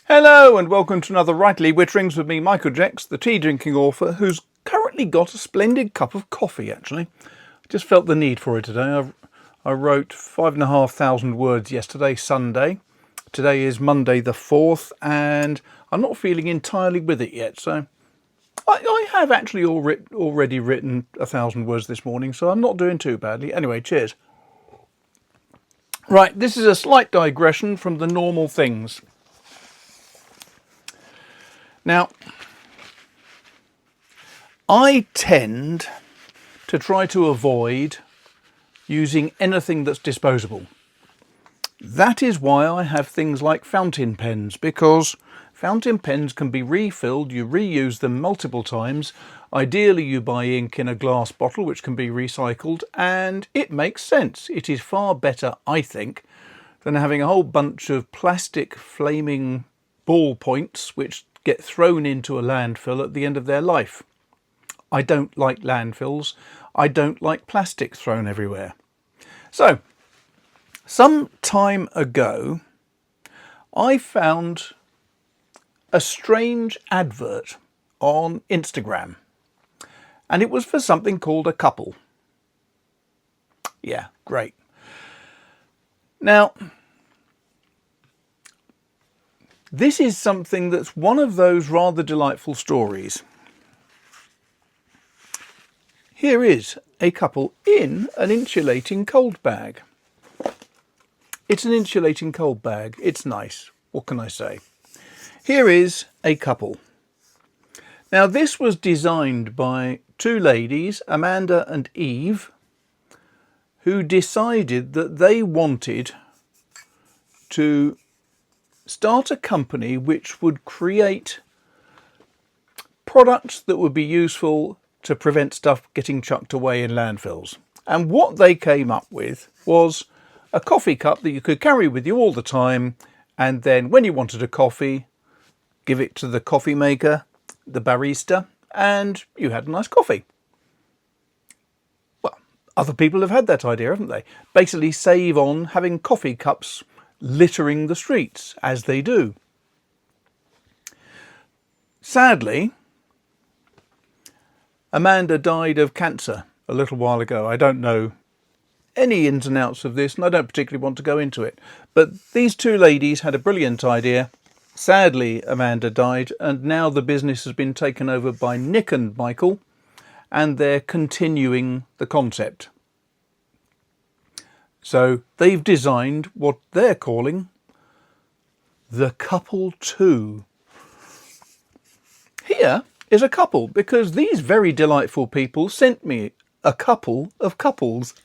Hello and welcome to another Rightly Witterings with me, Michael Jex, the tea drinking author, who's currently got a splendid cup of coffee actually. Just felt the need for it today. I wrote 5,500 words yesterday, Sunday. Today is Monday the 4th and I'm not feeling entirely with it yet, so I have actually already written 1,000 words this morning, so I'm not doing too badly. Anyway, cheers. Right, this is a slight digression from the normal things. Now, I tend to try to avoid using anything that's disposable. That is why I have things like fountain pens, because fountain pens can be refilled, you reuse them multiple times. Ideally you buy ink in a glass bottle which can be recycled, and it makes sense. It is far better, I think, than having a whole bunch of plastic flaming ballpoints which get thrown into a landfill at the end of their life. I don't like landfills. I don't like plastic thrown everywhere. So, some time ago, I found a strange advert on Instagram, and it was for something called a couple. Yeah, great. Now, this is something that's one of those rather delightful stories. Here is a couple in an insulating cold bag. It's an insulating cold bag. It's nice. What can I say? Here is a couple. Now, this was designed by two ladies, Amanda and Eve, who decided that they wanted to start a company which would create products that would be useful to prevent stuff getting chucked away in landfills. And what they came up with was a coffee cup that you could carry with you all the time, and then when you wanted a coffee, give it to the coffee maker, the barista, and you had a nice coffee. Well, other people have had that idea, haven't they? Basically save on having coffee cups littering the streets, as they do. Sadly, Amanda died of cancer a little while ago. I don't know any ins and outs of this, and I don't particularly want to go into it. But these two ladies had a brilliant idea. Sadly, Amanda died, and now the business has been taken over by Nick and Michael, and they're continuing the concept. So they've designed what they're calling the Couple 2. Here is a couple, because these very delightful people sent me a couple of couples.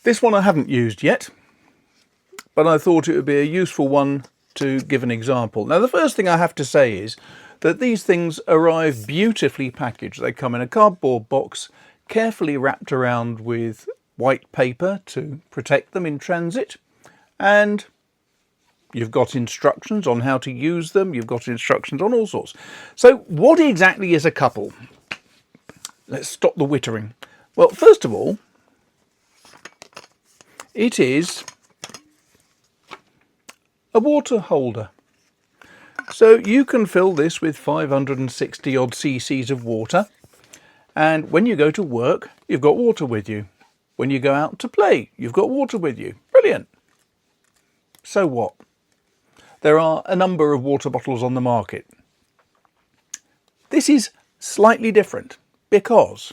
This one I haven't used yet, but I thought it would be a useful one to give an example. Now, the first thing I have to say is that these things arrive beautifully packaged. They come in a cardboard box, carefully wrapped around with white paper to protect them in transit, and you've got instructions on how to use them. You've got instructions on all sorts. So what exactly is a couple? Let's stop the wittering. Well, first of all, it is a water holder. So you can fill this with 560 odd cc's of water, and when you go to work, you've got water with you. When you go out to play, you've got water with you. Brilliant. So what? There are a number of water bottles on the market. This is slightly different, because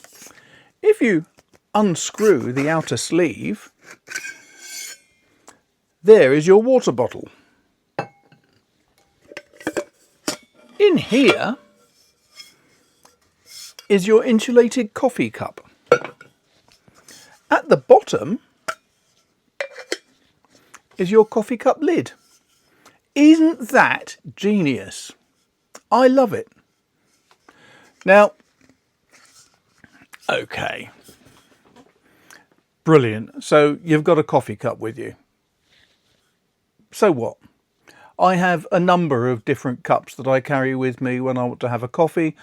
if you unscrew the outer sleeve, there is your water bottle. In here is your insulated coffee cup. At the bottom is your coffee cup lid. Isn't that genius? I love it. Now, okay, brilliant. So you've got a coffee cup with you. So what? I have a number of different cups that I carry with me when I want to have a coffee.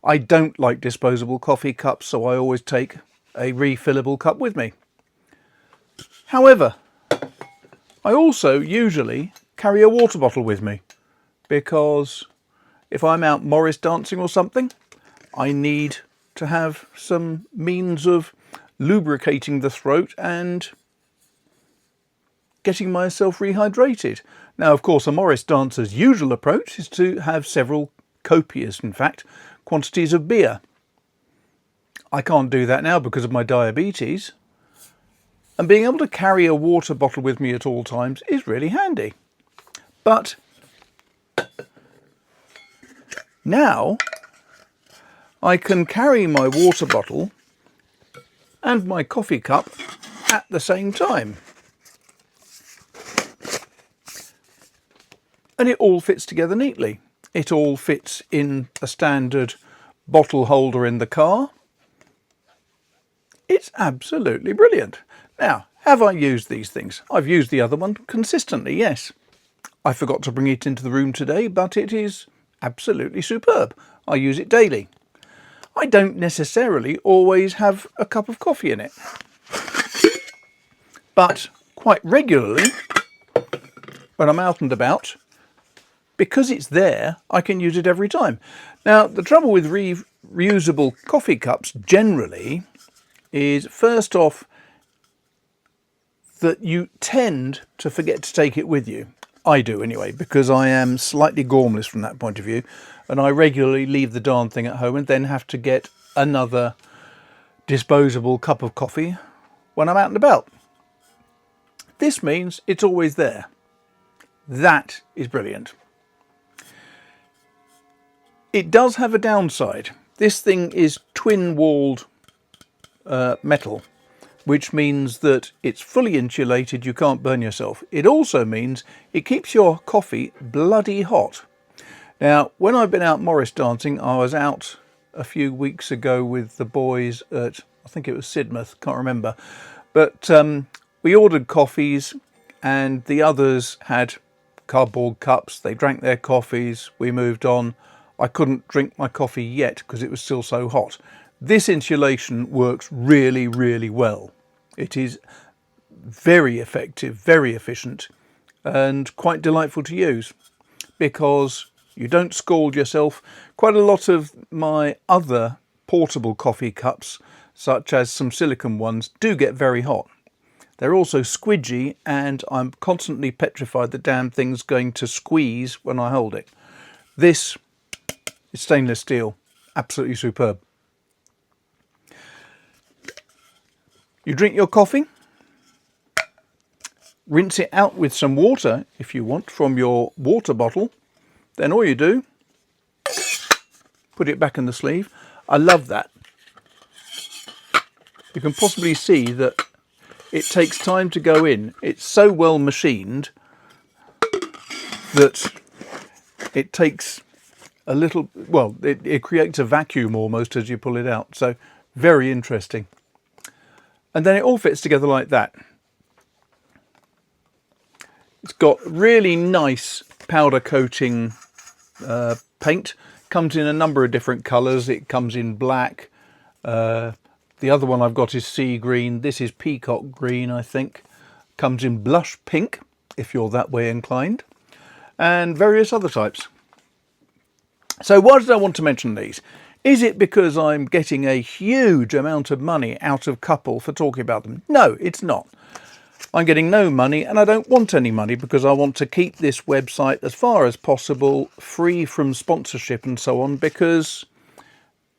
I don't like disposable coffee cups, so I always take a refillable cup with me. However, I also usually carry a water bottle with me, because if I'm out Morris dancing or something, I need to have some means of lubricating the throat and getting myself rehydrated. Now, of course, a Morris dancer's usual approach is to have several copious, in fact, quantities of beer. I can't do that now because of my diabetes, and being able to carry a water bottle with me at all times is really handy. But now I can carry my water bottle and my coffee cup at the same time. And it all fits together neatly. It all fits in a standard bottle holder in the car. It's absolutely brilliant. Now, have I used these things? I've used the other one consistently, yes. I forgot to bring it into the room today, but it is absolutely superb. I use it daily. I don't necessarily always have a cup of coffee in it, but quite regularly when I'm out and about, because it's there, I can use it every time. Now, the trouble with reusable coffee cups generally is, first off, that you tend to forget to take it with you. I do anyway, because I am slightly gormless from that point of view, and I regularly leave the darn thing at home and then have to get another disposable cup of coffee when I'm out and about. This means it's always there. That is brilliant. It does have a downside. This thing is twin-walled metal, which means that it's fully insulated, you can't burn yourself. It also means it keeps your coffee bloody hot. Now, when I've been out Morris dancing, I was out a few weeks ago with the boys at, I think it was Sidmouth, can't remember. But we ordered coffees and the others had cardboard cups. They drank their coffees, we moved on. I couldn't drink my coffee yet because it was still so hot. This insulation works really, really well. It is very effective, very efficient, and quite delightful to use because you don't scald yourself. Quite a lot of my other portable coffee cups, such as some silicone ones, do get very hot. They're also squidgy, and I'm constantly petrified the damn thing's going to squeeze when I hold it. This is stainless steel, absolutely superb. You drink your coffee, rinse it out with some water if you want from your water bottle, then all you do, put it back in the sleeve. I love that. You can possibly see that it takes time to go in. It's so well machined that it takes a little, well, it creates a vacuum almost as you pull it out. So very interesting. And then it all fits together like that. It's got really nice powder coating paint. Comes in a number of different colours. It comes in black. The other one I've got is sea green. This is peacock green, I think. Comes in blush pink, if you're that way inclined. And various other types. So why did I want to mention these? Is it because I'm getting a huge amount of money out of Cuppling for talking about them? No, it's not. I'm getting no money, and I don't want any money because I want to keep this website as far as possible free from sponsorship and so on, because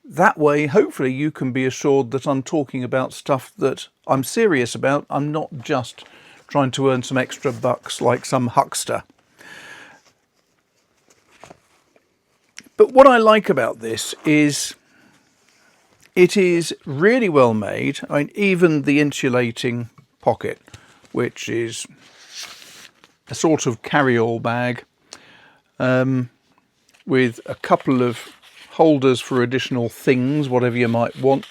that way, hopefully, you can be assured that I'm talking about stuff that I'm serious about. I'm not just trying to earn some extra bucks like some huckster. But what I like about this is it is really well made. I mean, even the insulating pocket, which is a sort of carry-all bag with a couple of holders for additional things, whatever you might want,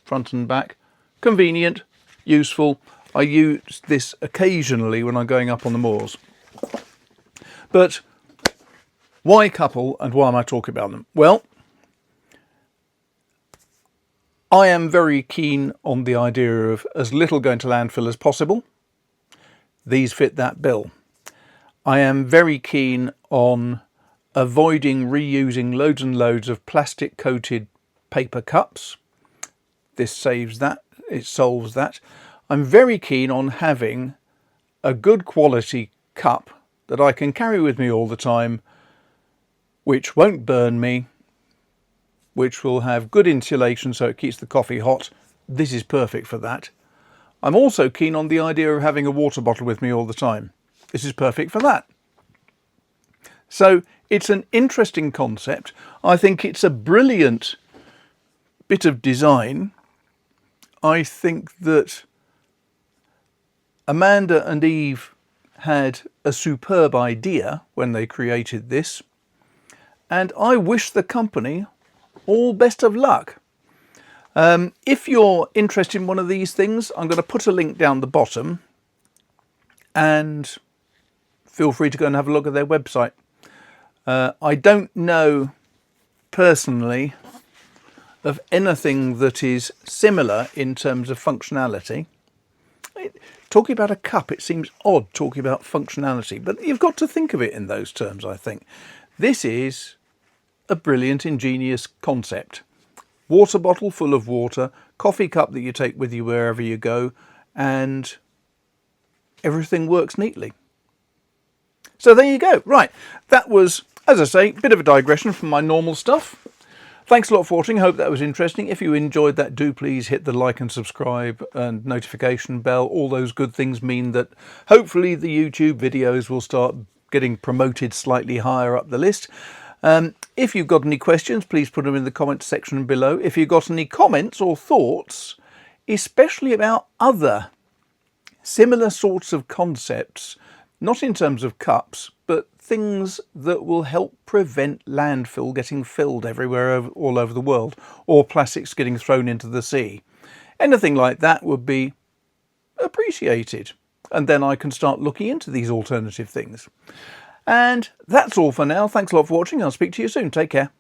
front and back. Convenient, useful. I use this occasionally when I'm going up on the moors. But why Cuppling, and why am I talking about them? Well, I am very keen on the idea of as little going to landfill as possible. These fit that bill. I am very keen on avoiding reusing loads and loads of plastic coated paper cups. This saves that, it solves that. I'm very keen on having a good quality cup that I can carry with me all the time, which won't burn me, which will have good insulation so it keeps the coffee hot. This is perfect for that. I'm also keen on the idea of having a water bottle with me all the time. This is perfect for that. So it's an interesting concept. I think it's a brilliant bit of design. I think that Amanda and Eve had a superb idea when they created this, and I wish the company all best of luck. If you're interested in one of these things, I'm going to put a link down the bottom, and feel free to go and have a look at their website. I don't know personally of anything that is similar in terms of functionality. Talking about a cup, it seems odd talking about functionality, but you've got to think of it in those terms, I think. This is a brilliant, ingenious concept. Water bottle full of water, coffee cup that you take with you wherever you go, and everything works neatly. So there you go. Right, that was, as I say, a bit of a digression from my normal stuff. Thanks a lot for watching. Hope that was interesting. If you enjoyed that, do please hit the like and subscribe and notification bell. All those good things mean that hopefully the YouTube videos will start getting promoted slightly higher up the list. If you've got any questions, please put them in the comments section below. If you've got any comments or thoughts, especially about other similar sorts of concepts, not in terms of cups, but things that will help prevent landfill getting filled everywhere all over the world, or plastics getting thrown into the sea. Anything like that would be appreciated. And then I can start looking into these alternative things. And that's all for now. Thanks a lot for watching. I'll speak to you soon. Take care.